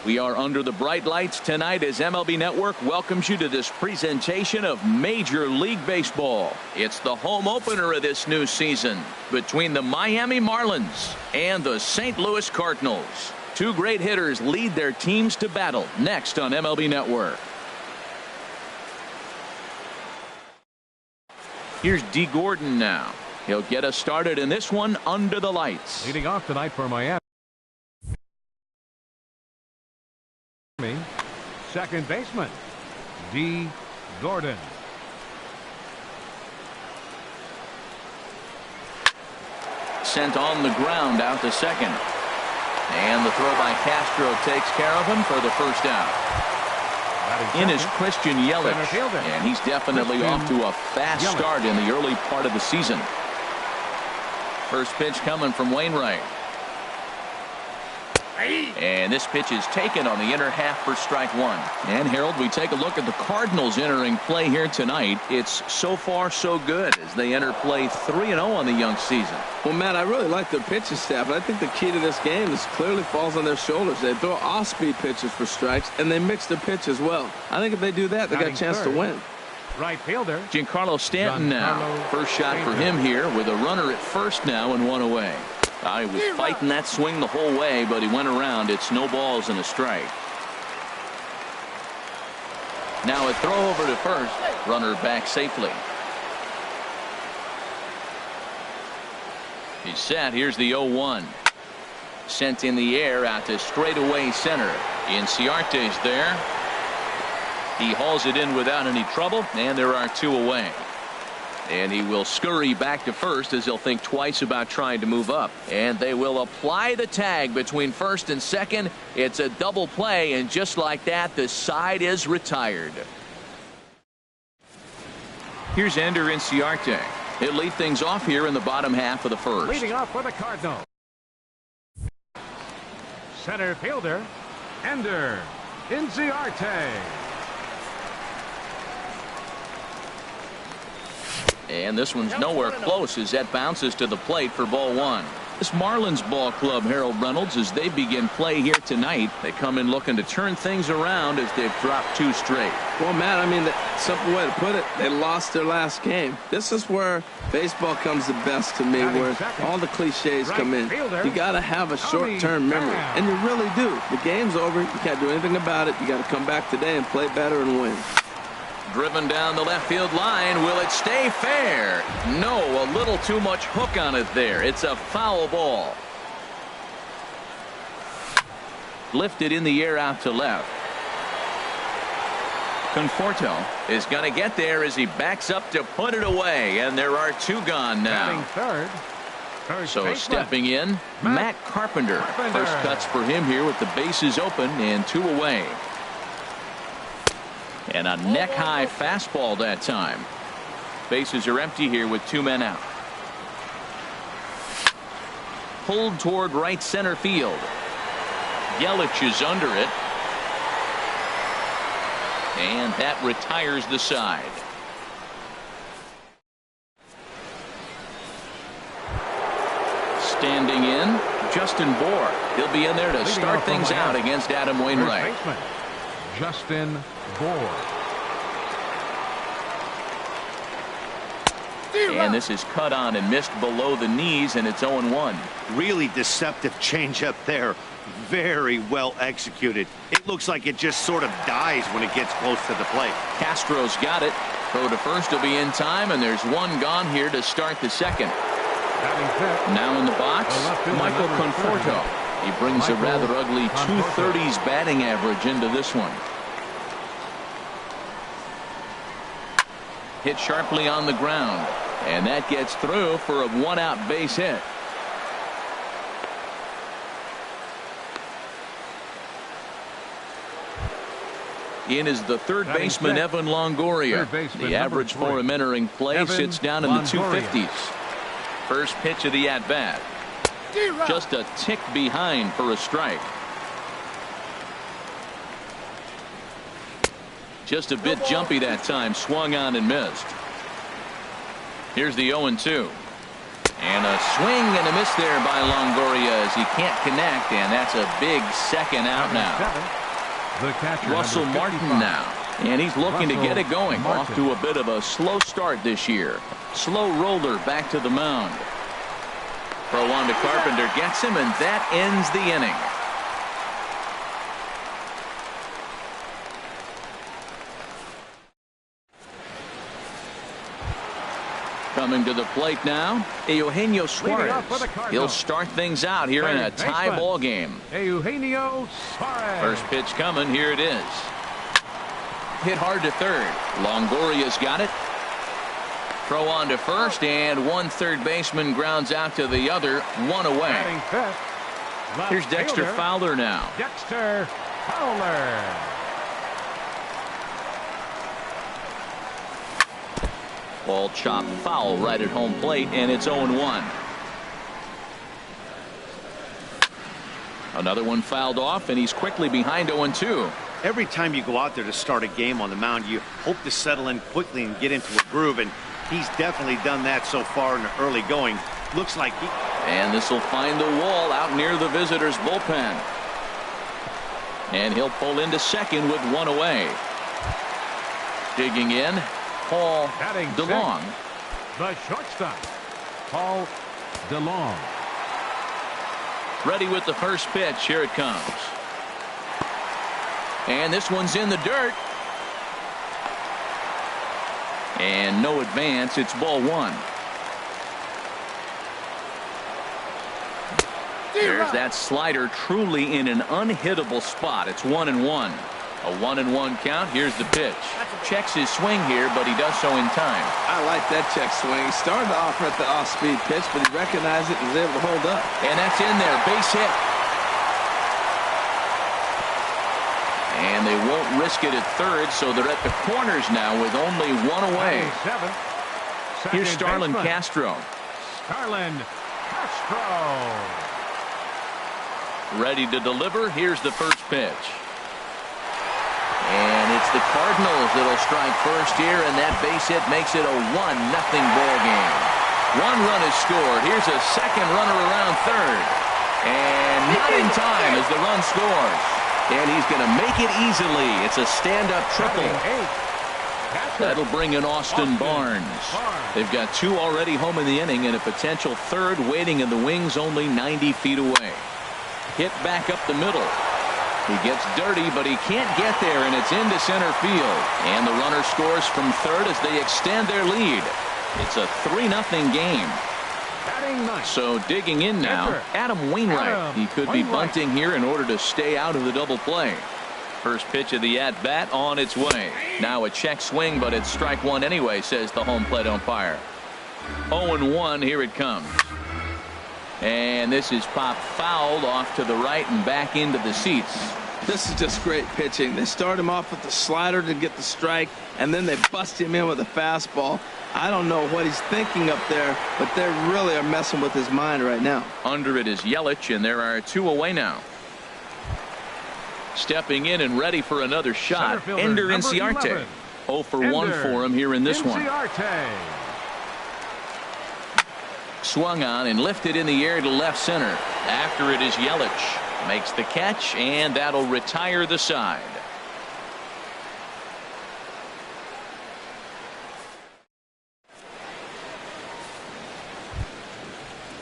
We are under the bright lights tonight as MLB Network welcomes you to this presentation of Major League Baseball. It's the home opener of this new season between the Miami Marlins and the St. Louis Cardinals. Two great hitters lead their teams to battle next on MLB Network. Here's D. Gordon now. He'll get us started in this one under the lights. Leading off tonight for Miami. Second baseman, D. Gordon. Sent on the ground out to second. And the throw by Castro takes care of him for the first out. In is Christian Yelich, and he's definitely off to a fast start in the early part of the season. First pitch coming from Wainwright. And this pitch is taken on the inner half for strike one. And Harold, we take a look at the Cardinals entering play here tonight. It's so far so good as they enter play 3-0 on the young season. Well, Matt, I really like their pitching staff, and I think the key to this game is clearly falls on their shoulders. They throw off-speed pitches for strikes, and they mix the pitch as well. I think if they do that, they got a chance to win. Right fielder Giancarlo Stanton now. First shot for him here with a runner at first now and one away. He was fighting that swing the whole way, but he went around. It's no balls and a strike. Now a throw over to first. Runner back safely. He's set. Here's the 0-1. Sent in the air out to straightaway center. Inciarte's there. He hauls it in without any trouble, and there are two away. And he will scurry back to first as he'll think twice about trying to move up. And they will apply the tag between first and second. It's a double play, and just like that, the side is retired. Here's Ender Inciarte. He'll lead things off here in the bottom half of the first. Leading off for the Cardinals. Center fielder, Ender Inciarte. And this one's nowhere close as that bounces to the plate for ball one. This Marlins ball club, Harold Reynolds, as they begin play here tonight, they come in looking to turn things around as they've dropped two straight. Well, Matt, I mean, the simple way to put it, they lost their last game. This is where baseball comes the best to me, where all the cliches come in. You got to have a short-term memory, and you really do. The game's over. You can't do anything about it. You got to come back today and play better and win. Driven down the left field line. Will it stay fair? No, a little too much hook on it there. It's a foul ball. Lifted in the air out to left. Conforto is going to get there as he backs up to put it away, and there are two gone now. So stepping in, Matt Carpenter. First cuts for him here with the bases open and two away. And a neck-high fastball that time. Bases are empty here with two men out. Pulled toward right center field. Yelich is under it. And that retires the side. Standing in, Justin Bour. He'll be in there to start things out against Adam Wainwright. Justin Bour. And this is cut on and missed below the knees, and it's 0-1. Really deceptive changeup there. Very well executed. It looks like it just sort of dies when it gets close to the plate. Castro's got it. Throw to first will be in time, and there's one gone here to start the second. Now in the box, Michael Conforto. He brings a rather ugly 230s batting average into this one. Hit sharply on the ground, and that gets through for a one-out base hit. In is the third baseman, Evan Longoria. The average for him entering play sits down in the 250s. First pitch of the at-bat. Just a tick behind for a strike. Just a bit jumpy that time. Swung on and missed. Here's the 0-2. And a swing and a miss there by Longoria as he can't connect, and that's a big second out now. The catcher, Russell Martin now, and he's looking to get it going. Off to a bit of a slow start this year. Slow roller back to the mound. Throw on to Carpenter, gets him, and that ends the inning. Coming to the plate now, Eugenio Suarez. He'll start things out here in a tie ball game. Eugenio Suarez. First pitch coming. Here it is. Hit hard to third. Longoria's got it. Throw on to first, and one third baseman grounds out to the other, one away. Here's Dexter Fowler now. Dexter Fowler. Ball chopped foul right at home plate, and it's 0-1. Another one fouled off, and he's quickly behind 0-2. Every time you go out there to start a game on the mound, you hope to settle in quickly and get into a groove, and he's definitely done that so far in the early going. Looks like he... And this will find the wall out near the visitors' bullpen. And he'll pull into second with one away. Digging in, Paul DeLong. The shortstop, Paul DeLong. Ready with the first pitch. Here it comes. And this one's in the dirt. And no advance. It's ball one. There's that slider, truly in an unhittable spot. It's 1-1. A 1-1 count. Here's the pitch. Checks his swing here, but he does so in time. I like that check swing. He started off at the off-speed pitch, but he recognized it and was able to hold up. And that's in there. Base hit. And they won't risk it at third, so they're at the corners now with only one away. Here's Starlin Castro. Starlin Castro. Ready to deliver. Here's the first pitch. And it's the Cardinals that'll strike first here, and that base hit makes it a 1-0 ball game. One run is scored. Here's a second runner around third. And not in time as the run scores. And he's going to make it easily. It's a stand-up triple. That'll bring in Austin Barnes. They've got two already home in the inning and a potential third waiting in the wings only 90 feet away. Hit back up the middle. He gets dirty, but he can't get there, and it's into center field. And the runner scores from third as they extend their lead. It's a 3-0 game. So digging in now, Adam Wainwright. He could be bunting here in order to stay out of the double play. First pitch of the at-bat on its way. Now a check swing, but it's strike one anyway, says the home plate umpire. 0-1, here it comes. And this is popped fouled off to the right and back into the seats. This is just great pitching. They start him off with the slider to get the strike, and then they bust him in with a fastball. I don't know what he's thinking up there, but they really are messing with his mind right now. Under it is Yelich, and there are two away now. Stepping in and ready for another shot, Ender Inciarte. 0 for 1 for him here in this one. Swung on and lifted in the air to left center. After it is Yelich. Makes the catch, and that'll retire the side.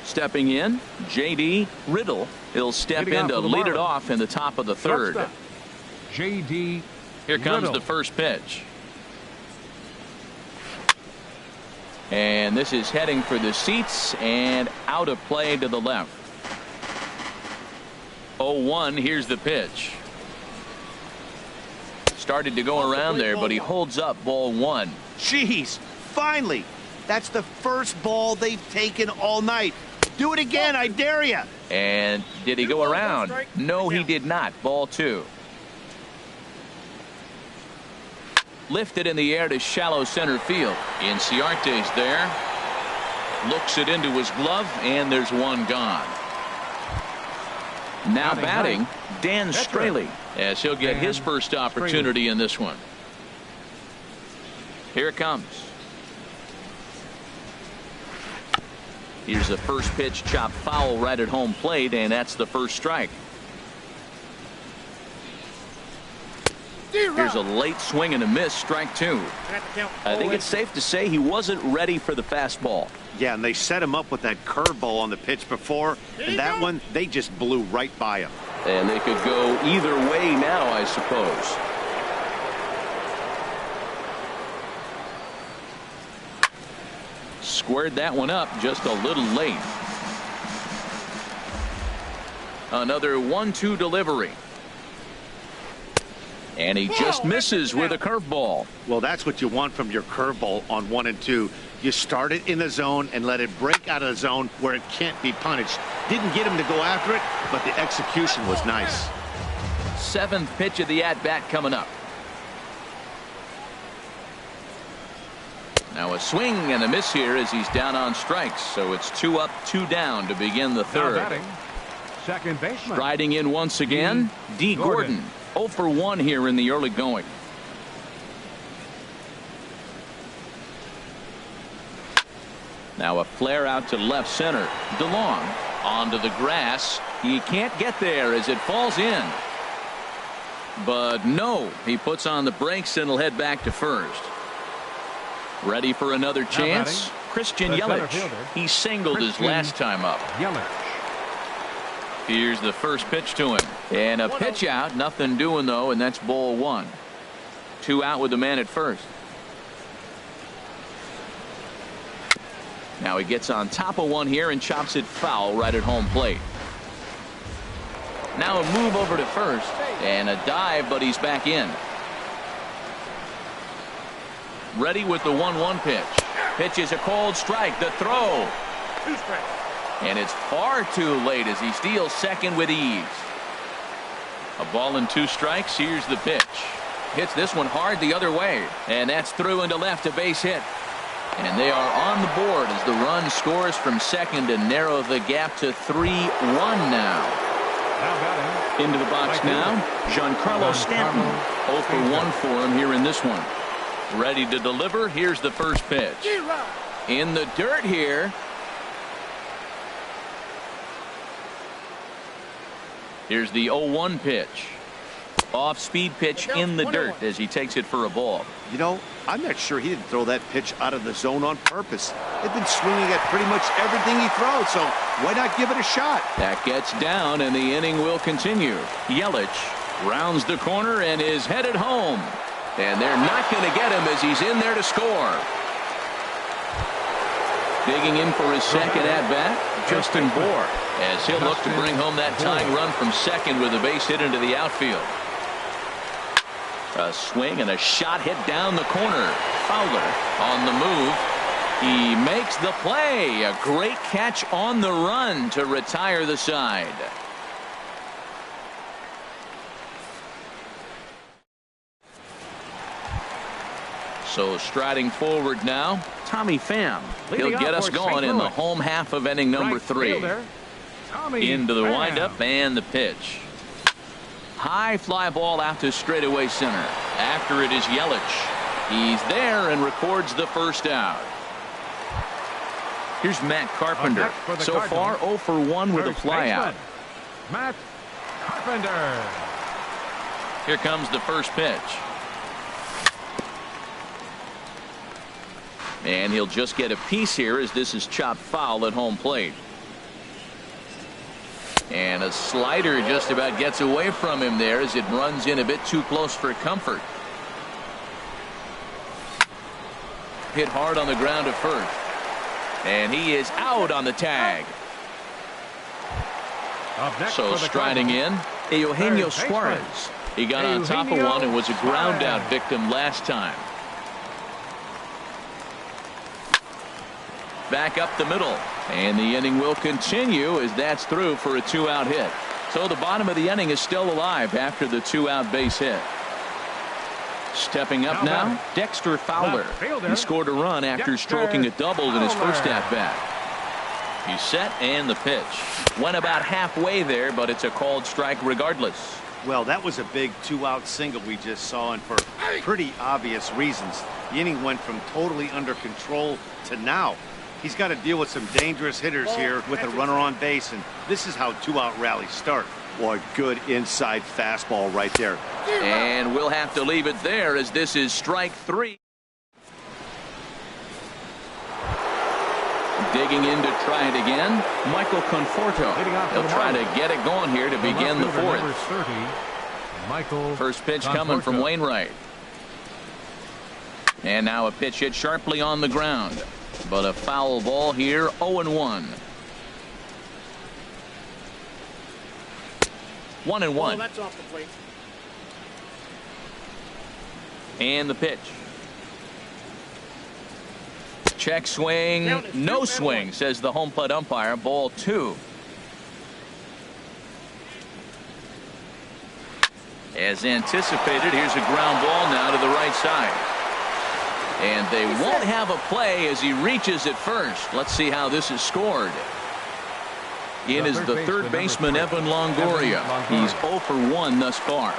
Stepping in, J.D. Riddle. He'll step in to lead it off in the top of the third. J.D. Here comes Riddle. the first pitch. And this is heading for the seats and out of play to the left. 0-1. Here's the pitch. Started to go around there, but he holds up ball one. Jeez, finally. That's the first ball they've taken all night. Do it again, I dare you. And did he go around? No, he did not. Ball two. Lifted in the air to shallow center field. Inciarte's there. Looks it into his glove, and there's one gone. Now batting, Dan Straley, as he'll get his first opportunity in this one. Here it comes. Here's the first pitch, chop foul right at home plate, and that's the first strike. Here's a late swing and a miss, strike two. I think it's safe to say he wasn't ready for the fastball. Yeah, and they set him up with that curveball on the pitch before, and that one, they just blew right by him. And they could go either way now, I suppose. Squared that one up just a little late. Another 1-2 delivery. And he just misses with a curveball. Well, that's what you want from your curveball on 1 and 2. You start it in the zone and let it break out of the zone where it can't be punished. Didn't get him to go after it, but the execution was nice. 7th pitch of the at-bat coming up. Now a swing and a miss here as he's down on strikes. So it's 2 up, 2 down to begin the third. Batting, second baseman. Striding in once again, D. Gordon. 0 for 1 here in the early going. Now a flare out to left center. DeLong onto the grass. He can't get there as it falls in. But no, he puts on the brakes and will head back to first. Ready for another chance. Christian Yelich. He singled his last time up. Here's the first pitch to him. And a pitch out. Nothing doing, though, and that's ball 1. 2 out with the man at first. Now he gets on top of one here and chops it foul right at home plate. Now a move over to first. And a dive, but he's back in. Ready with the 1-1 pitch. Pitch is a called strike. The throw. 2 strikes. And it's far too late as he steals second with ease. A ball and 2 strikes. Here's the pitch. Hits this one hard the other way. And that's through into left, a base hit. And they are on the board as the run scores from second to narrow the gap to 3-1 now. Into the box now, Giancarlo Stanton. 0 for 1 for him here in this one. Ready to deliver. Here's the first pitch. In the dirt here. Here's the 0-1 pitch. Off-speed pitch in the dirt as he takes it for a ball. You know, I'm not sure he didn't throw that pitch out of the zone on purpose. They've been swinging at pretty much everything he throws, so why not give it a shot? That gets down, and the inning will continue. Yelich rounds the corner and is headed home. And they're not going to get him as he's in there to score. Digging in for his second at-bat, Justin Bour, as he'll look to bring home that tying run from second with a base hit into the outfield. A swing and a shot hit down the corner. Fowler on the move. He makes the play. A great catch on the run to retire the side. So striding forward now, Tommy Pham. He'll get us going in the home half of inning number 3. Into the windup and the pitch. High fly ball out to straightaway center. After it is Yelich. He's there and records the first out. Here's Matt Carpenter. So far 0 for 1 with a flyout. Matt Carpenter. Here comes the first pitch. And he'll just get a piece here as this is chopped foul at home plate. And a slider just about gets away from him there as it runs in a bit too close for comfort. Hit hard on the ground at first. And he is out on the tag. So striding in, Eugenio Suarez. He got on top of one and was a ground out victim last time. Back up the middle, and the inning will continue as that's through for a 2-out hit. So the bottom of the inning is still alive after the 2-out base hit. Stepping up now, Dexter Fowler. He scored a run after stroking a double in his first at-bat. He's set, and the pitch went about halfway there, but it's a called strike regardless. Well, that was a big 2-out single we just saw, and for pretty obvious reasons. The inning went from totally under control to now He's got to deal with some dangerous hitters here with a runner on base, and this is how two-out rallies start. Boy, good inside fastball right there. And we'll have to leave it there as this is strike 3. Digging in to try it again, Michael Conforto. He'll try to get it going here to begin the 4th. 30, Michael First pitch Conforto. coming from Wainwright. And now a pitch hit sharply on the ground. But a foul ball here, 0-1. 1-1. That's off the plate. And the pitch. Check swing, no swing, says the home plate umpire. Ball 2. As anticipated, here's a ground ball now to the right side. And they won't have a play as he reaches at first. Let's see how this is scored. In is the third baseman, Evan Longoria. He's 0 for 1 thus far.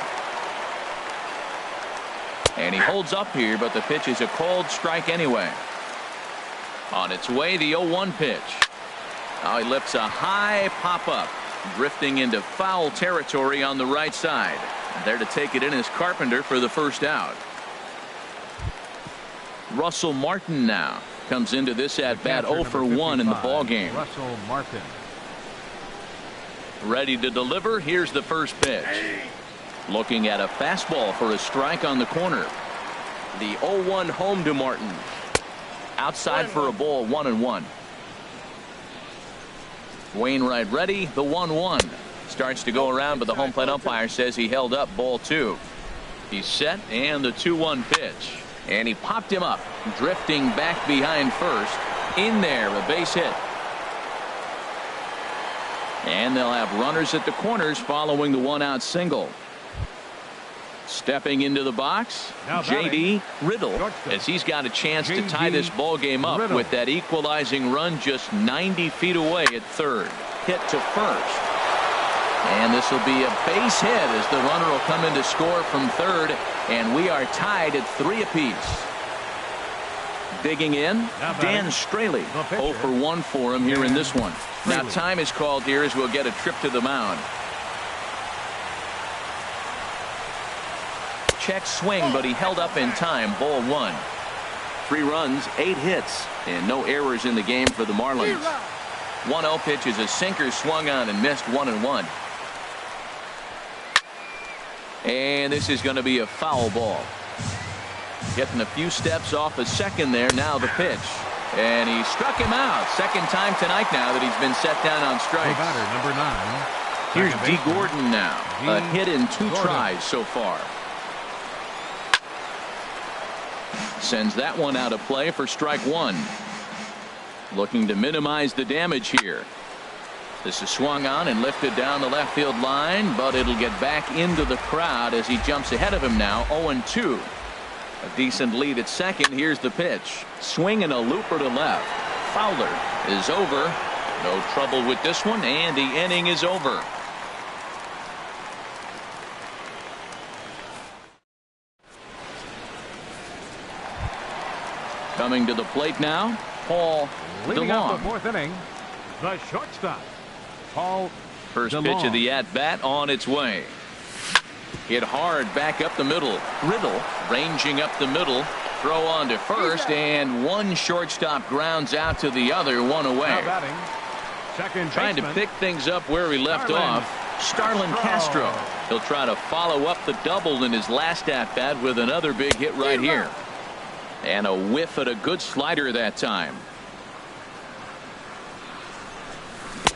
And he holds up here, but the pitch is a called strike anyway. On its way, the 0-1 pitch. Now he lifts a high pop-up, drifting into foul territory on the right side. And there to take it in is Carpenter for the first out. Russell Martin now comes into this at-bat 0 for 1 in the ball game. Russell Martin. Ready to deliver. Here's the first pitch. Looking at a fastball for a strike on the corner. The 0-1 home to Martin. Outside for a ball, 1-1. Wainwright ready. The 1-1 starts to go around, but the home plate umpire says he held up ball 2. He's set, and the 2-1 pitch. And he popped him up, drifting back behind first. In there, a base hit. And they'll have runners at the corners following the 1-out single. Stepping into the box, J.D. Riddle, as he's got a chance to tie this ball game up with that equalizing run just 90 feet away at third. Hit to first. And this will be a base hit as the runner will come in to score from third. And we are tied at 3 apiece. Digging in, Dan Straley. 0 for 1 for him here in this one. Now time is called here as we'll get a trip to the mound. Check swing, but he held up in time. Ball 1. 3 runs, 8 hits, and no errors in the game for the Marlins. 1-0 pitch is a sinker swung on and missed, 1-1. And this is going to be a foul ball. Getting a few steps off a second there. Now the pitch. And he struck him out. Second time tonight now that he's been set down on strikes. Batter, number 9. Here's D. Gordon now. A hit in 2 tries so far. Sends that one out of play for strike 1. Looking to minimize the damage here. This is swung on and lifted down the left field line, but it'll get back into the crowd as he jumps ahead of him now. 0-2. A decent lead at second. Here's the pitch. Swing and a looper to left. Fowler is over. No trouble with this one, and the inning is over. Coming to the plate now, Paul Leading up DeLong. the 4th inning, the shortstop, Paul First DeLong. pitch of the at-bat on its way. Hit hard back up the middle. Riddle ranging up the middle. Throw on to first, and one shortstop grounds out to the other, 1 away. Now batting, second Trying to baseman, pick things up where he left Starlin off. Starlin Castro. He'll try to follow up the double in his last at-bat with another big hit right here. And a whiff at a good slider that time.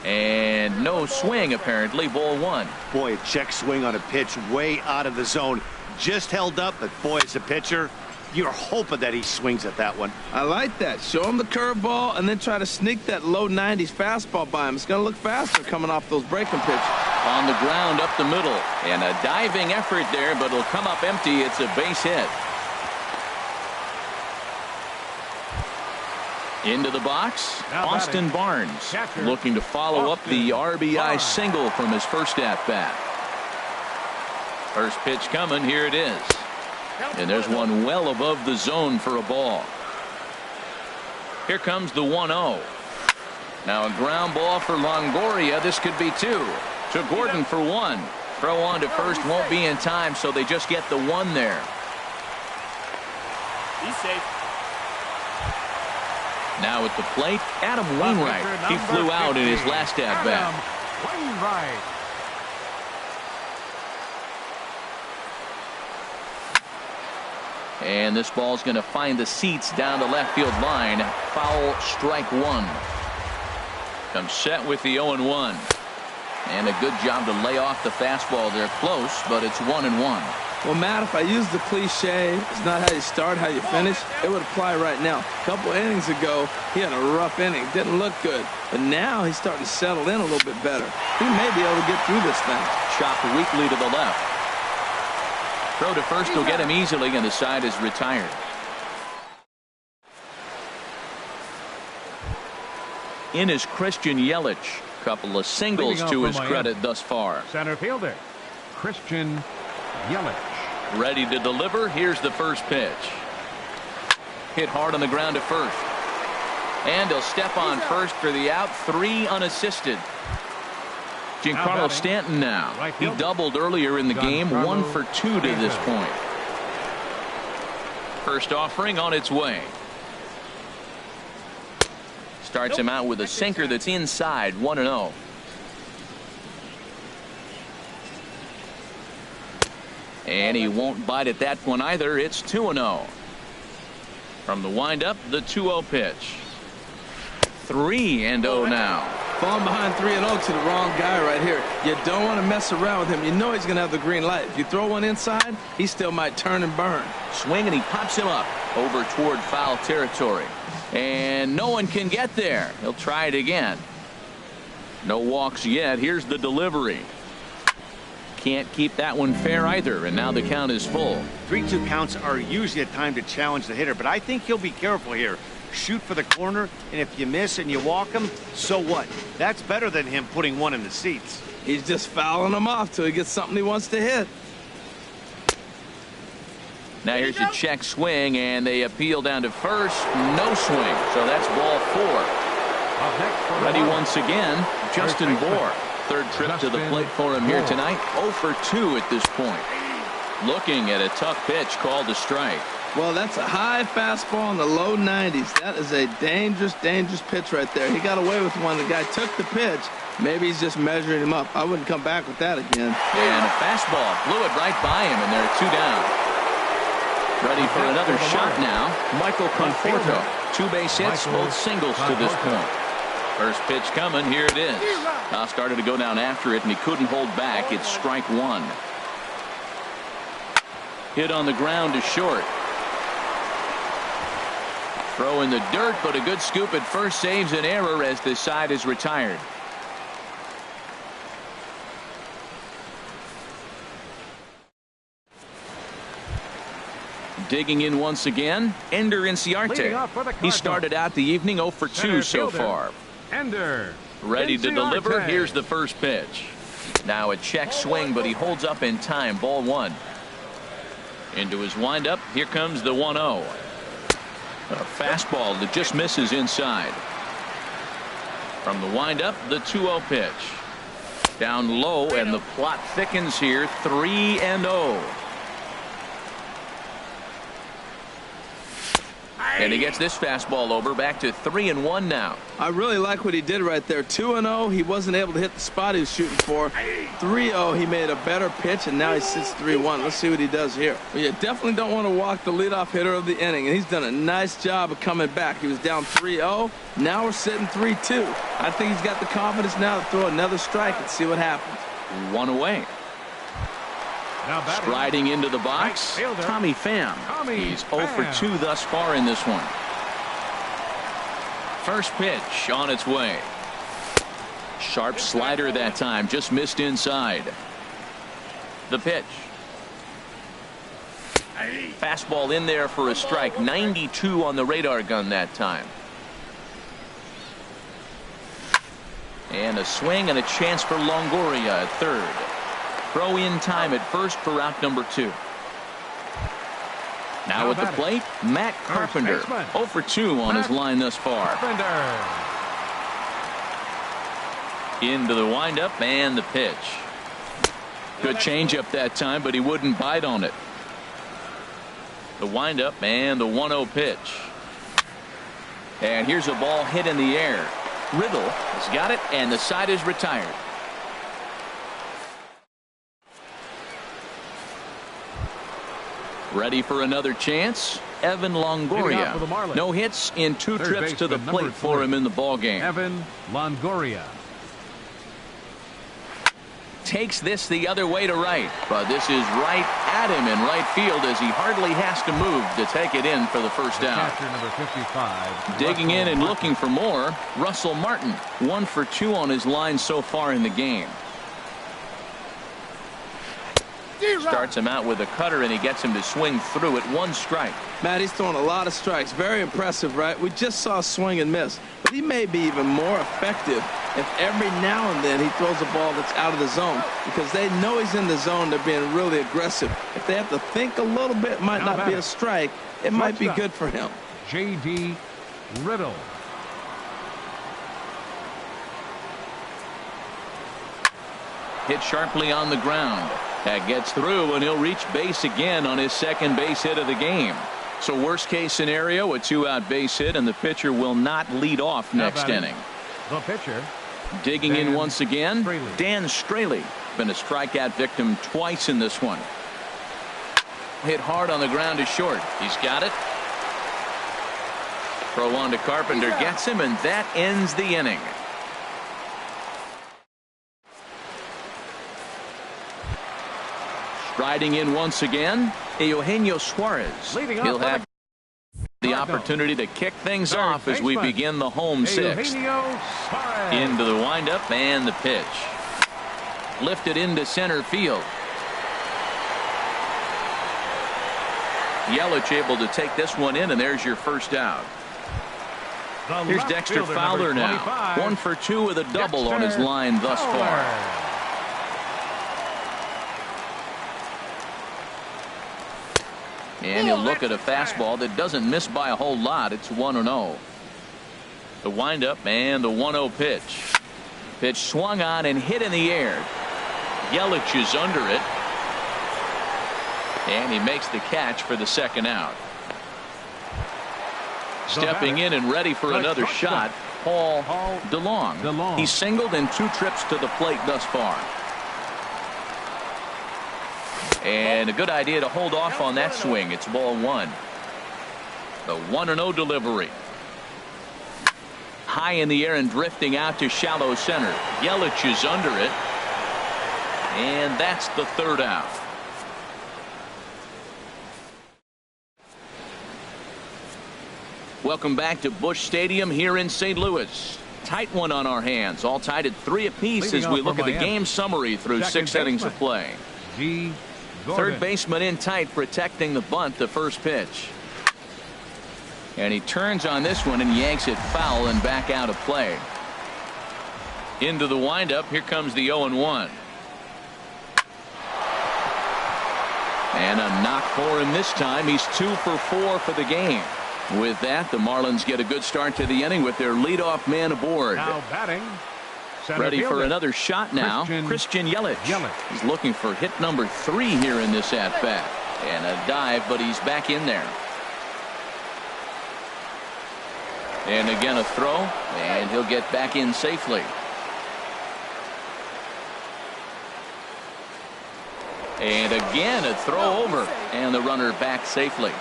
And no swing, apparently. Ball 1. Boy, a check swing on a pitch way out of the zone. Just held up, but boy, as a pitcher, you're hoping that he swings at that one. I like that. Show him the curveball and then try to sneak that low 90s fastball by him. It's going to look faster coming off those breaking pitches. On the ground up the middle. And a diving effort there, but it'll come up empty. It's a base hit. Into the box, Now Austin batting, Barnes catcher, looking to follow up the RBI Barnes. single from his first at-bat. First pitch coming, here it is. And there's one well above the zone for a ball. Here comes the 1-0. Now a ground ball for Longoria. This could be 2. To Gordon for 1. Throw on to first won't be in time, so they just get the 1 there. He's safe. Now at the plate, Adam Wainwright. He flew out in his last at-bat. Wainwright. And this ball's going to find the seats down the left field line. Foul, strike 1. Comes set with the 0-1. And a good job to lay off the fastball. They're close, but it's 1-1. Well, Matt, if I use the cliche, it's not how you start, how you finish, it would apply right now. A couple innings ago, he had a rough inning. Didn't look good. But now he's starting to settle in a little bit better. He may be able to get through this thing. Chop weakly to the left. Throw to first will get him easily, and the side is retired. In is Christian Yelich. Couple of singles to his credit thus far. Center fielder, Christian Yelich. Ready to deliver. Here's the first pitch. Hit hard on the ground to first. And he'll step on first for the out. 3 unassisted. Giancarlo Stanton now. He doubled earlier in the game. 1 for 2 to this point. First offering on its way. Starts him out with a sinker that's inside. 1-0. And he won't bite at that one either. It's 2-0. From the windup, the 2-0 pitch. 3-0 now. Falling behind 3-0 to the wrong guy right here. You don't want to mess around with him. You know he's going to have the green light. If you throw one inside, he still might turn and burn. Swing, and he pops him up over toward foul territory. And no one can get there. He'll try it again. No walks yet. Here's the delivery. Can't keep that one fair either, and now the count is full. 3-2 counts are usually a time to challenge the hitter, but I think he'll be careful here. Shoot for the corner, and if you miss and you walk him, so what? That's better than him putting one in the seats. He's just fouling him off till he gets something he wants to hit. Now here's a check swing, and they appeal down to first. No swing, so that's ball 4. Ready once again, Justin Bour. Third trip to the plate for him here tonight. 0 for 2 at this point. Looking at a tough pitch called a strike. Well, that's a high fastball in the low 90s. That is a dangerous, dangerous pitch right there. He got away with one. The guy took the pitch. Maybe he's just measuring him up. I wouldn't come back with that again. And a fastball blew it right by him, and there are 2 down. Ready for another shot now. Michael Conforto. 2 base hits, both singles to this point. First pitch coming. Here it is. Now started to go down after it, and he couldn't hold back. It's strike 1. Hit on the ground to short. Throw in the dirt, but a good scoop at first saves an error as the side is retired. Digging in once again, Ender Inciarte. He started out the evening 0 for 2 so far. Ender. Ready to deliver. Here's the first pitch. Now a check swing, but he holds up in time. Ball 1. Into his windup. Here comes the 1-0. A fastball that just misses inside. From the windup, the 2-0 pitch. Down low, and the plot thickens here. 3-0. And he gets this fastball over. Back to 3-1 now. I really like what he did right there. 2-0, he wasn't able to hit the spot he was shooting for. 3-0, he made a better pitch, and now he sits 3-1. Let's see what he does here. Well, you definitely don't want to walk the leadoff hitter of the inning, and he's done a nice job of coming back. He was down 3-0. Now we're sitting 3-2. I think he's got the confidence now to throw another strike and see what happens. 1 away. Striding into the box, Tommy Pham. He's 0 for 2 thus far in this one. First pitch on its way. Sharp slider that time, just missed inside. The pitch. Fastball in there for a strike. 92 on the radar gun that time. And a swing and a chance for Longoria at third. Throw in time at first for out number 2. Now at the plate, Matt Carpenter. 0 for 2 on his line thus far. Into the windup and the pitch. Good changeup that time, but he wouldn't bite on it. The windup and the 1-0 pitch. And here's a ball hit in the air. Riddle has got it, and the side is retired. Ready for another chance? Evan Longoria. No hits in 2 trips to the plate for him in the ballgame. Evan Longoria takes this the other way to right, but this is right at him in right field as he hardly has to move to take it in for the first out. Number 55, digging in and looking for more, Russell Martin. 1 for 2 on his line so far in the game. Starts him out with a cutter, and he gets him to swing through it. 1 strike. Matt, he's throwing a lot of strikes. Very impressive, right? We just saw a swing and miss, but he may be even more effective if every now and then he throws a ball that's out of the zone, because they know he's in the zone. They're being really aggressive. If they have to think a little bit, it might not be a strike. It might be good for him. J.D. Riddle. Hit sharply on the ground. That gets through, and he'll reach base again on his second base hit of the game. So worst case scenario, a 2-out base hit, and the pitcher will not lead off next inning. The pitcher. Digging in once again, Dan Straley. Been a strikeout victim twice in this one. Hit hard on the ground to short. He's got it. Throw on to Carpenter, gets him, and that ends the inning. Striding in once again, Eugenio Suarez. He'll have the opportunity to kick things off as we begin the home 6th. Into the windup and the pitch. Lifted into center field. Yelich able to take this one in, and there's your first out. Here's Dexter Fowler now. 1 for 2 with a double on his line thus far. And he'll look at a fastball that doesn't miss by a whole lot. It's 1-0. The windup and the 1-0 pitch. Pitch swung on and hit in the air. Yelich is under it. And he makes the catch for the second out. Stepping in and ready for another shot, Paul DeLong. He's singled in 2 trips to the plate thus far. And a good idea to hold off on that swing. It's ball 1. The 1-0 delivery. High in the air and drifting out to shallow center. Yelich is under it. And that's the 3rd out. Welcome back to Busch Stadium here in St. Louis. Tight one on our hands. All tied at 3 apiece as we look at the game summary through 6 innings of play. Third baseman in tight, protecting the bunt, the first pitch. And he turns on this one and yanks it foul and back out of play. Into the windup. Here comes the 0-1. And a knock for him this time. He's 2 for 4 for the game. With that, the Marlins get a good start to the inning with their leadoff man aboard. Now batting. Ready for another shot now. Christian Yelich. He's looking for hit number 3 here in this at-bat. And a dive, but he's back in there. And again a throw, and he'll get back in safely. And again a throw over, and the runner back safely.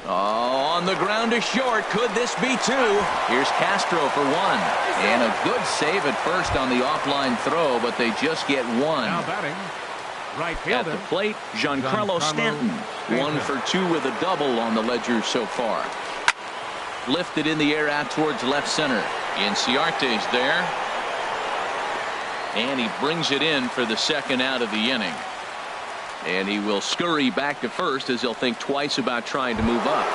Oh, on the ground to short. Could this be 2? Here's Castro for 1. And a good save at first on the offline throw, but they just get 1. Now batting. Right fielder. At the plate, Giancarlo Stanton. 1 for 2 with a double on the ledger so far. Lifted in the air out towards left center. Inciarte's there. And he brings it in for the second out of the inning. And he will scurry back to first as he'll think twice about trying to move up.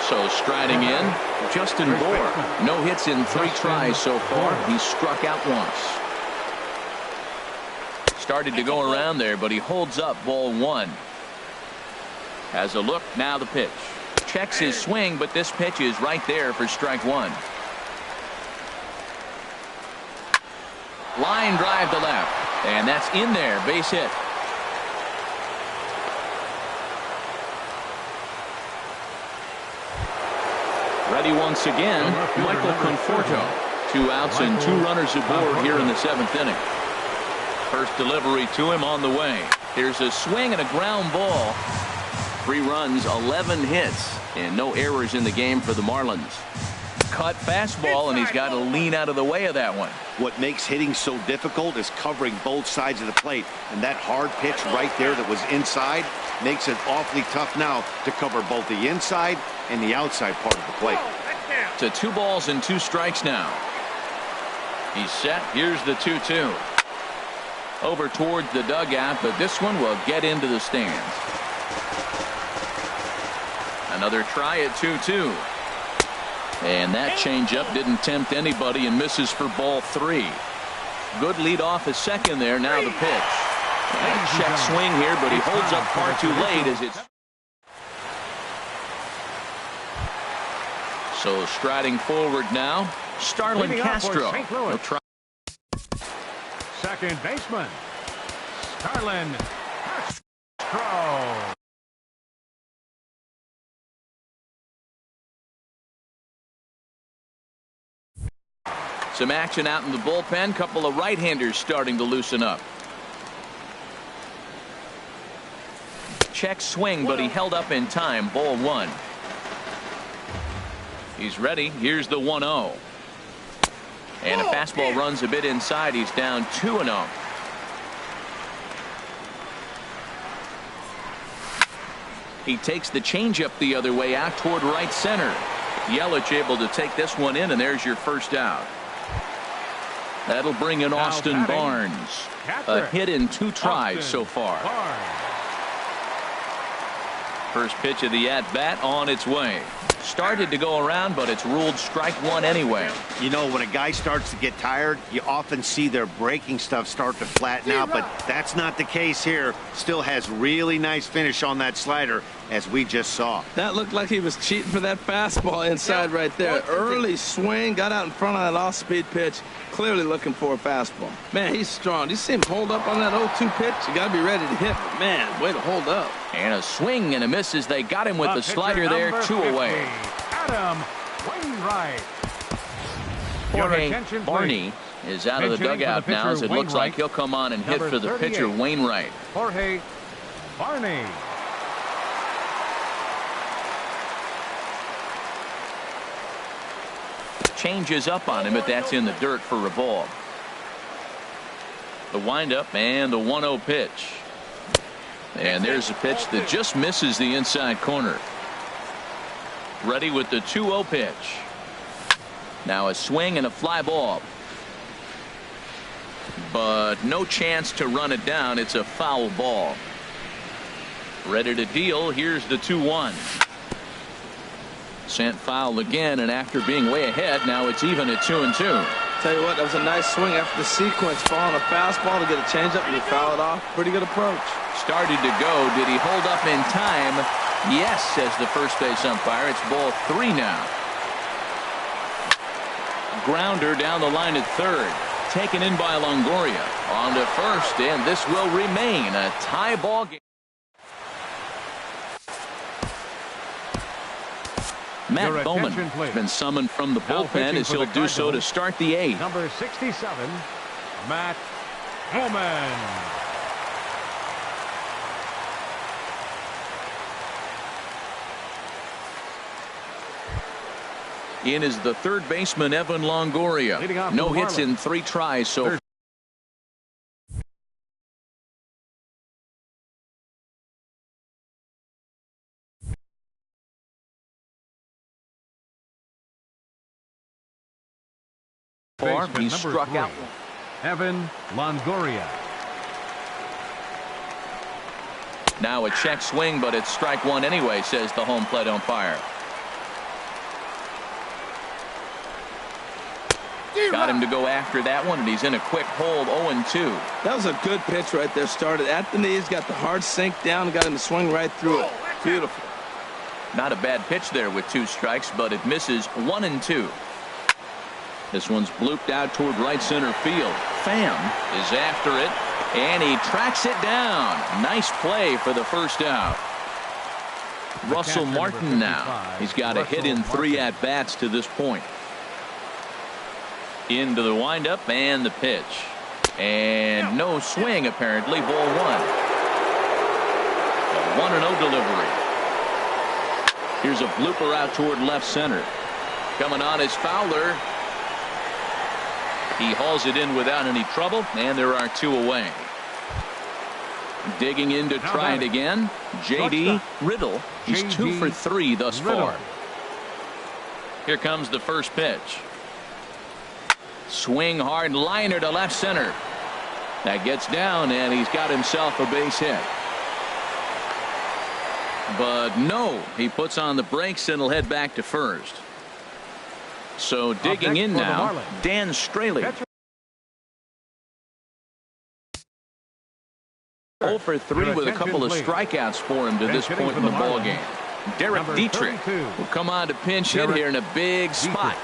So striding in, Justin Bour. No hits in 3 tries so far. He's struck out once. Started to go around there, but he holds up ball 1. Has a look, now the pitch. Checks his swing, but this pitch is right there for strike 1. Line drive to left, and that's in there, base hit. Ready once again, Michael Conforto. 2 outs and 2 runners aboard here in the 7th inning. First delivery to him on the way. Here's a swing and a ground ball. 3 runs, 11 hits, and no errors in the game for the Marlins. Cut fastball, and he's got to lean out of the way of that one. What makes hitting so difficult is covering both sides of the plate, and that hard pitch right there that was inside makes it awfully tough now to cover both the inside and the outside part of the plate. To 2 balls and 2 strikes now. He's set. Here's the 2-2. Over towards the dugout, but this one will get into the stands. Another try at 2-2. And that changeup didn't tempt anybody and misses for ball 3. Good lead off at second there. Now the pitch. And check swing here, but he holds up far too late as it's. So striding forward now, Starlin Castro. He'll try. Second baseman, Starlin Castro. Some action out in the bullpen. Couple of right-handers starting to loosen up. Check swing, but he held up in time. Ball 1. He's ready. Here's the 1-0. And a fastball runs a bit inside. He's down 2-0. He takes the changeup the other way out toward right center. Yelich able to take this one in, and there's your first out. That'll bring in Austin Barnes. A hit in 2 tries so far. First pitch of the at-bat on its way. Started to go around, but it's ruled strike 1 anyway. You know, when a guy starts to get tired, you often see their breaking stuff start to flatten out, but that's not the case here. Still has really nice finish on that slider, as we just saw. That looked like he was cheating for that fastball inside right there. Early swing, got out in front of that off-speed pitch, clearly looking for a fastball. Man, he's strong. You see him hold up on that 0-2 pitch? You got to be ready to hit, but man, way to hold up. And a swing and a miss as they got him with the slider there, 2 away. Adam Wainwright. Jorge Barney is out of the dugout now, as it looks like he'll come on and hit for the pitcher Wainwright. Jorge Barney. Changes up on him, but that's in the dirt for a ball. The windup and the 1-0 pitch. And there's a pitch that just misses the inside corner. Ready with the 2-0 pitch. Now a swing and a fly ball. But no chance to run it down. It's a foul ball. Ready to deal. Here's the 2-1. Sent foul again, and after being way ahead, now it's even at 2-2. Tell you what, that was a nice swing after the sequence, following a fastball to get a changeup and you foul it off. Pretty good approach. Started to go. Did he hold up in time? Yes, says the first base umpire. It's ball 3 now. Grounder down the line at third. Taken in by Longoria. On to first, and this will remain a tie ball game. Matt Bowman has been summoned from the bullpen as he'll do so to start the 8th. Number 67, Matt Bowman. In is the third baseman, Evan Longoria. No hits in 3 tries so far. He struck out. Evan Longoria. Now a check swing, but it's strike 1 anyway, says the home plate umpire. Got got him to go after that one, and he's in a quick hold, 0-2. That was a good pitch right there. Started at the knees, got the hard sink down, got him to swing right through it. Beautiful. Not a bad pitch there with 2 strikes, but it misses 1-2. This one's blooped out toward right center field. Pham is after it, and he tracks it down. Nice play for the first out. Russell Martin now. He's got a hit in 3 at-bats to this point. Into the windup and the pitch. And no swing, apparently. Ball 1. A 1-0 delivery. Here's a blooper out toward left center. Coming on is Fowler. He hauls it in without any trouble, and there are 2 away. Digging in to try it again, J.D. Riddle. He's 2 for 3 thus far. Here comes the first pitch. Swing hard liner to left center. That gets down, and he's got himself a base hit. But no, he puts on the brakes and will head back to first. So digging in now, Dan Straley. 0 for 3 with a couple of strikeouts for him to this point in the ballgame. Derek Dietrich will come on to pinch hit here in a big spot.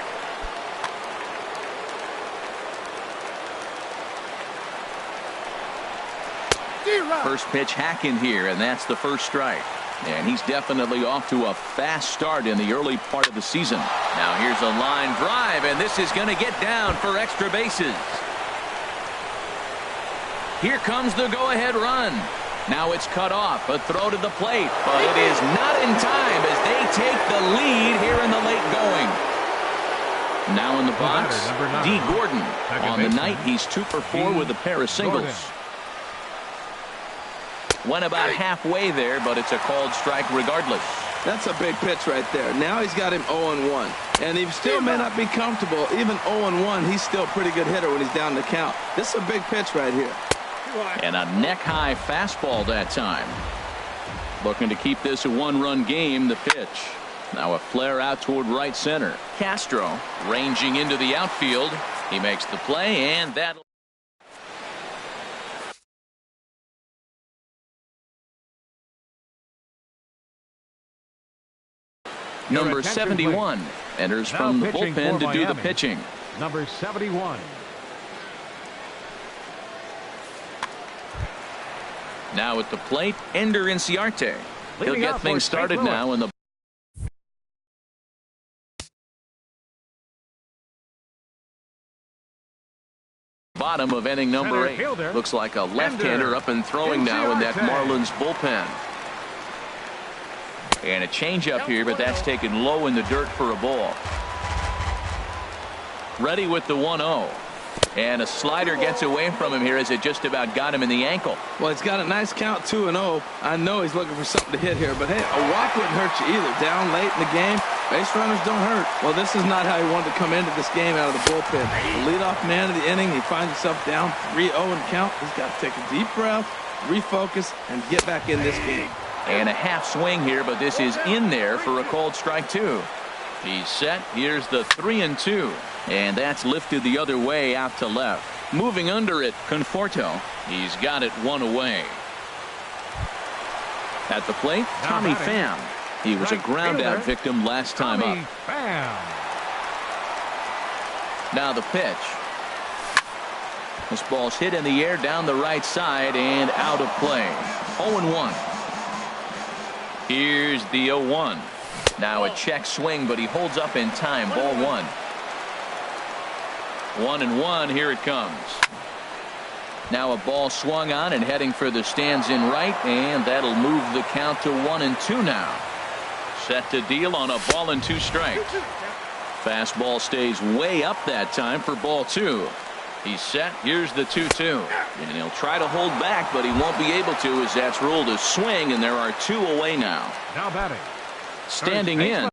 First pitch hacking here, and that's the first strike. And he's definitely off to a fast start in the early part of the season. Now here's a line drive, and this is going to get down for extra bases. Here comes the go-ahead run. Now it's cut off. A throw to the plate, but it is not in time as they take the lead here in the late going. Now in the box, D. Gordon. On the night, he's 2 for 4 with a pair of singles. Went about halfway there, but it's a called strike regardless. That's a big pitch right there. Now he's got him 0-1. And he still may not be comfortable. Even 0-1, he's still a pretty good hitter when he's down the count. This is a big pitch right here. And a neck-high fastball that time. Looking to keep this a 1-run game, the pitch. Now a flare out toward right center. Castro ranging into the outfield. He makes the play, and that'll... Number 71 enters from the bullpen to do the pitching. Number 71. Now at the plate, Ender Inciarte. He'll get things started now in the bottom of inning number 8. Looks like a left-hander up and throwing now in that Marlins bullpen. And a changeup here, but that's taken low in the dirt for a ball. Ready with the 1-0. And a slider gets away from him here as it just about got him in the ankle. Well, he's got a nice count, 2-0. I know he's looking for something to hit here, but hey, a walk wouldn't hurt you either. Down late in the game, base runners don't hurt. Well, this is not how he wanted to come into this game out of the bullpen. The leadoff man of the inning, he finds himself down 3-0 in count. He's got to take a deep breath, refocus, and get back in this game. And a half swing here, but this is in there for a called strike 2. He's set. Here's the 3-2. And that's lifted the other way out to left. Moving under it, Conforto. He's got it 1 away. At the plate, Tommy Pham. He was a ground out victim last time up. Now the pitch. This ball's hit in the air down the right side and out of play. 0-1. Here's the 0-1. Now a check swing, but he holds up in time. Ball 1. 1-1. Here it comes. Now a ball swung on and heading for the stands in right, and that'll move the count to 1-2 now. Set to deal on a ball and 2 strikes. Fastball stays way up that time for ball 2. He's set. Here's the 2-2. And he'll try to hold back, but he won't be able to as that's ruled a swing, and there are 2 away now. Now batting. Standing in.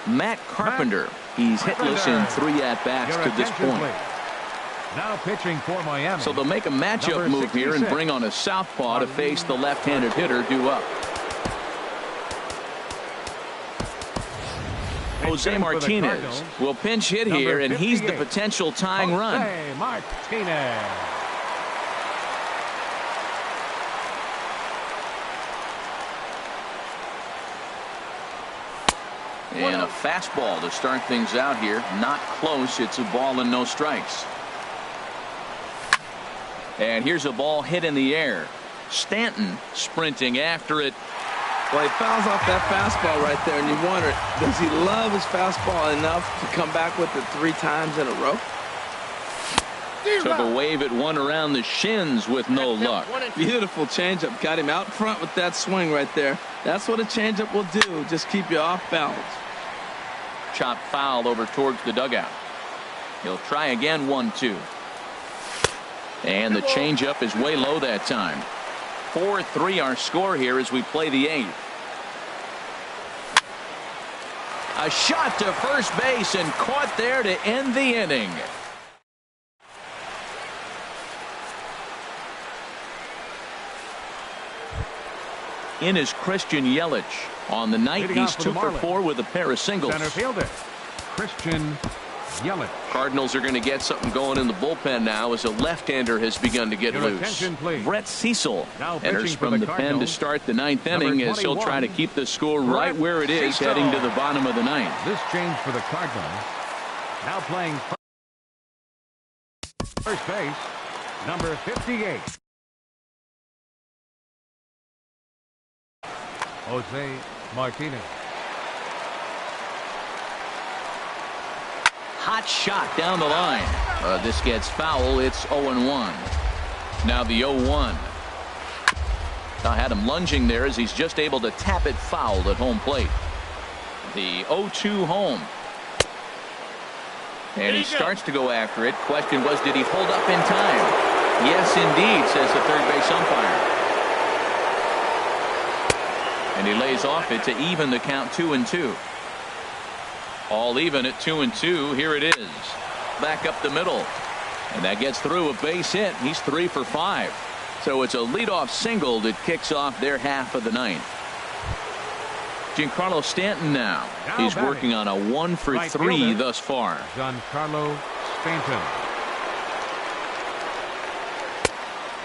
Matt Carpenter. He's hitless in 3 at-bats to this point. Now pitching for Miami. So they'll make a matchup move here and bring on a southpaw to face the left-handed hitter due up. Jose Martinez will pinch hit here, and he's the potential tying run. Martinez. And a fastball to start things out here. Not close. It's a ball and no strikes. And here's a ball hit in the air. Stanton sprinting after it. Well, he fouls off that fastball right there, and you wonder, does he love his fastball enough to come back with it 3 times in a row? Took a wave at one around the shins with no luck. Beautiful changeup. Got him out front with that swing right there. That's what a changeup will do. Just keep you off balance. Chop foul over towards the dugout. He'll try again, 1-2. And the changeup is way low that time. 4-3 our score here as we play the 8th. A shot to first base and caught there to end the inning. In is Christian Yelich. On the night, he's 2 for 4 with a pair of singles. Center fielder, Christian Yelich. Cardinals are going to get something going in the bullpen now as a left-hander has begun to get loose. Brett Cecil enters from the pen to start the 9th inning as he'll try to keep the score right where it is heading to the bottom of the 9th. This change for the Cardinals. Now playing first base, number 58. Jose Martinez. Hot shot down the line. This gets foul. It's 0-1. Now the 0-1. I had him lunging there as he's just able to tap it foul at home plate. The 0-2 home. And he starts to go after it. Question was, did he hold up in time? Yes, indeed, says the third base umpire. And he lays off it to even the count 2-2. All even at 2-2. Here it is. Back up the middle. And that gets through a base hit. He's 3 for 5. So it's a leadoff single that kicks off their half of the 9th. Giancarlo Stanton now. He's working on a 1 for 3 thus far. Giancarlo Stanton.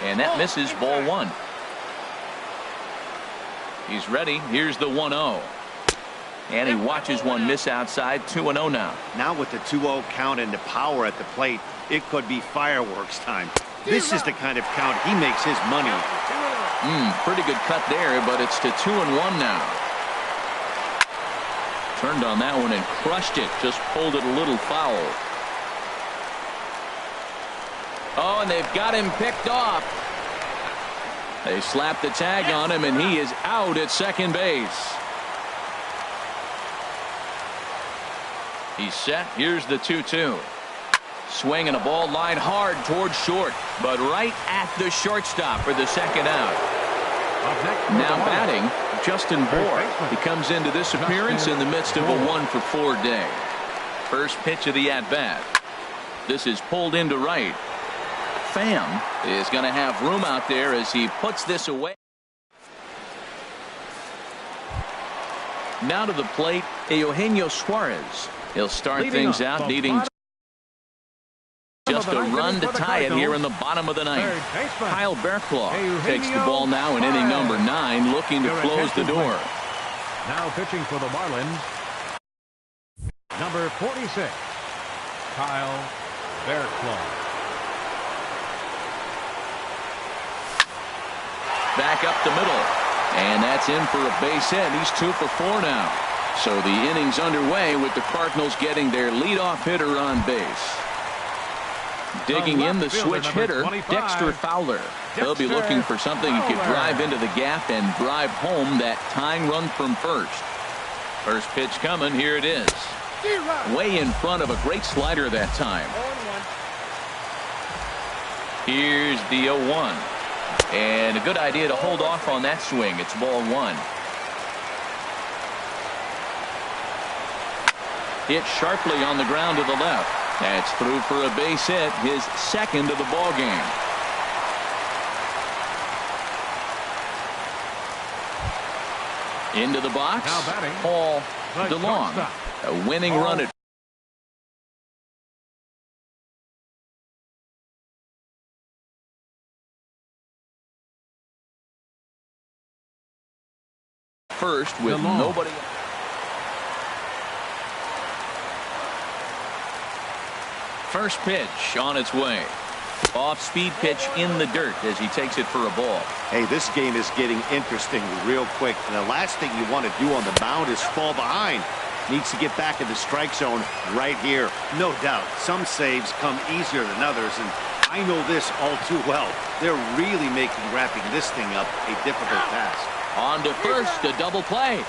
And that misses, ball 1. He's ready. Here's the 1-0. And he watches one miss outside. 2-0 now. Now with the 2-0 count and the power at the plate, it could be fireworks time. This is the kind of count he makes his money. Pretty good cut there, but it's to 2-1 now. Turned on that one and crushed it. Just pulled it a little foul. Oh, and they've got him picked off. They slap the tag on him, and he is out at second base. He's set. Here's the 2-2. Swing and a ball line hard towards short, but right at the shortstop for the second out. Now batting, Justin Bour. He comes into this appearance in the midst of a 1 for 4 day. First pitch of the at-bat. This is pulled into right. Pham is going to have room out there as he puts this away. Now to the plate, Eugenio Suarez. He'll start things out needing just a run to tie it here in the bottom of the 9th. Kyle Barraclough takes the ball now in inning number 9, looking to close the door. Now pitching for the Marlins, number 46, Kyle Barraclough. Back up the middle, and that's in for a base hit. He's 2 for 4 now. So the inning's underway with the Cardinals getting their leadoff hitter on base. Digging in the switch hitter, Dexter Fowler. He'll be looking for something he could drive into the gap and drive home that tying run from first. First pitch coming. Here it is. Way in front of a great slider that time. Here's the 0-1. And a good idea to hold off on that swing. It's ball 1. Hit sharply on the ground to the left. That's through for a base hit, his second of the ball game. Into the box, Now batting, Paul the DeLong. shortstop, A winning Paul. run at first with DeLong. nobody. First pitch on its way. Off-speed pitch in the dirt as he takes it for a ball. Hey, this game is getting interesting real quick. And the last thing you want to do on the mound is fall behind. Needs to get back in the strike zone right here. No doubt, some saves come easier than others, and I know this all too well. They're really making wrapping this thing up a difficult task. On to first, a double play.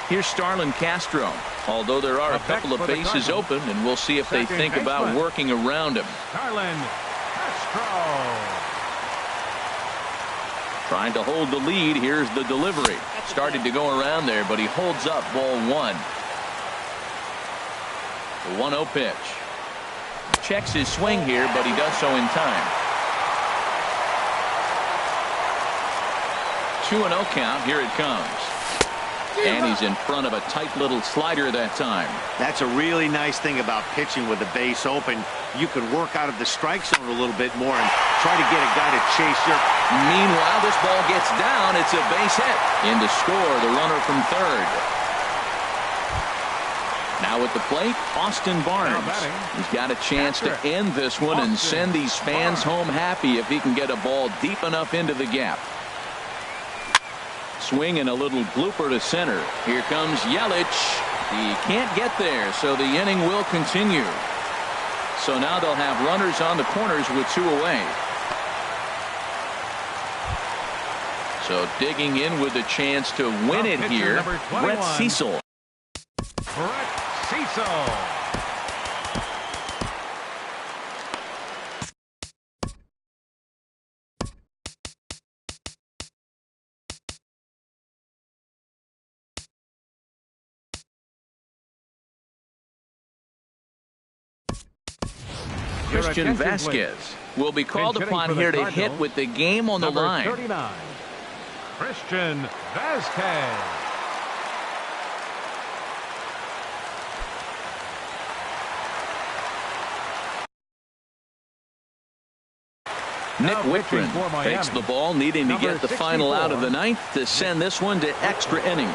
Here's Starlin Castro. Although there are a couple of bases open, and we'll see if they think about working around him. Starlin Castro. Trying to hold the lead. Here's the delivery. Started to go around there, but he holds up ball one. The 1-0 pitch. Checks his swing here, but he does so in time. 2-0 count. Here it comes. And he's in front of a tight little slider that time. That's a really nice thing about pitching with the base open. You can work out of the strike zone a little bit more and try to get a guy to chase your. Meanwhile, this ball gets down. It's a base hit. In to score, the runner from third. Now at the plate, Austin Barnes. He's got a chance to end this one and send these fans home happy if he can get a ball deep enough into the gap. Swing and a little blooper to center. Here comes Yelich. He can't get there, so the inning will continue. So now they'll have runners on the corners with 2 away. So digging in with a chance to win it here, Brett Cecil. Brett Cecil. Christian Vasquez will be called upon here to hit with the game on the line. 39, Christian Vasquez. Nick Wittgren takes the ball, needing to get the final out of the ninth to send this one to extra innings.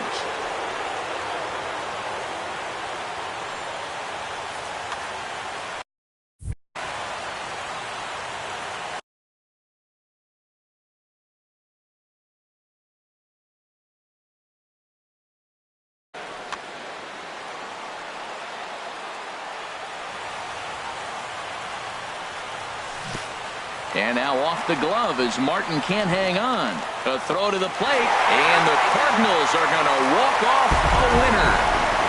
And now off the glove as Martin can't hang on. A throw to the plate, and the Cardinals are going to walk off a winner.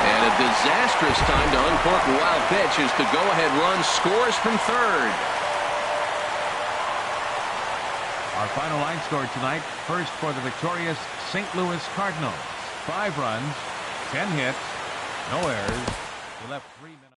And a disastrous time to uncork a wild pitch as the go-ahead run scores from third. Our final line score tonight, first for the victorious St. Louis Cardinals. 5 runs, 10 hits, no errors. He left 3 minutes.